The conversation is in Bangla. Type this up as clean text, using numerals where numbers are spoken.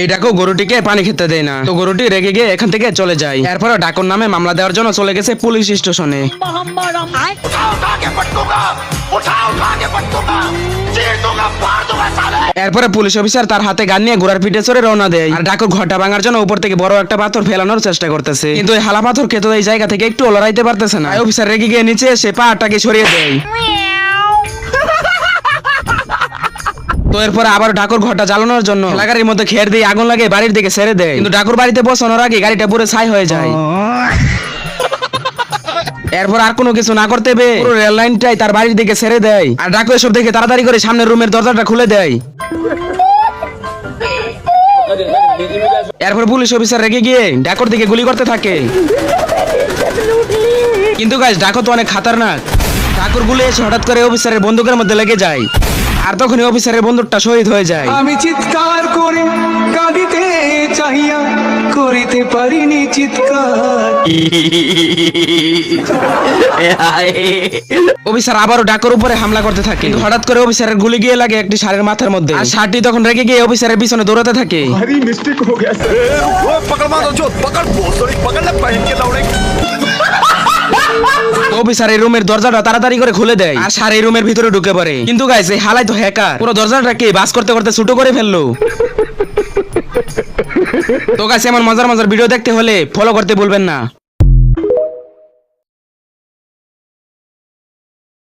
এই ডাকু গরুটিকে পানি খেতে দেয় না, তো গরুটি রেগে গিয়ে এখান থেকে চলে যায়। এরপরে ডাকুর নামে মামলা দেওয়ার জন্য চলে গেছে পুলিশ স্টেশনে। এরপরে পুলিশ অফিসার তার হাতে গান নিয়ে ঘোড়ার পিঠে চড়ে রওনা দেয়, আর ডাকুর ঘরটা ভাঙার জন্য উপর থেকে বড় একটা পাথর ফেলানোর চেষ্টা করতেছে, কিন্তু এই হালা পাথর খেতে এই জায়গা থেকে একটু লড়াইতে পারতেছে না। অফিসার রেগে গিয়ে নিচে এসে পাটাকে সরিয়ে দেয়। তো এরপরে আবার ডাকুর ঘরটা জ্বালানোর জন্য গাড়ির মধ্যে খের দিয়ে আগুন লাগে বাড়ির দিকে ছেড়ে দেয়, কিন্তু ডাকুর বাড়িতে পৌঁছানোর আগে গাড়িটা পুরো ছাই হয়ে যায়। এরপর আর কোনো কিছু না করতে পেরে পুরো রেল লাইনটাই তার বাড়ির দিকে ছেড়ে দেয়, আর ডাকু এসব দেখে তাড়াতাড়ি করে সামনের রুমের দরজাটা খুলে দেয়। এরপর পুলিশ অফিসার রেগে গিয়ে ডাকুর দিকে গুলি করতে থাকে, কিন্তু গাইস ডাকু তো অনেক খাতারনাক। ডাকুর গুলি এসে হঠাৎ করে অফিসারের বন্দুকের মধ্যে লেগে যায়, আর তখনই অফিসারের বন্দুকটা শহীদ হয়ে যায়। আমি চিৎকার করে কাঁদিতে চাহিয়া করিতে পারিনি চিৎকার। অফিসার আবারও ডাকুর উপরে হামলা করতে থাকে, কিন্তু হঠাৎ করে অফিসারের গুলি গিয়ে লাগে একটি ষাঁড়ের মাথার মধ্যে, আর ষাঁড়টি তখন রেগে গিয়ে অফিসারের পিছনে দৌড়াতে থাকে। भारी मिस्टेक हो गया सर। पकड़ मारो जो पकड़ पकड़ ले पहन के लौड़े। অফিসার এই রুমের দরজাটা তাড়াতাড়ি করে খুলে দেয়, আর ষাঁড় এই রুমের ভিতরে ঢুকে পড়ে। কিন্তু গাইস এই হালাই তো হ্যাকার, পুরো দরজাটাকে বাস করতে করতে ছোট করে ফেললো। তো গাইস এমন মজার মজার ভিডিও দেখতে হলে ফলো করতে ভুলবেন না।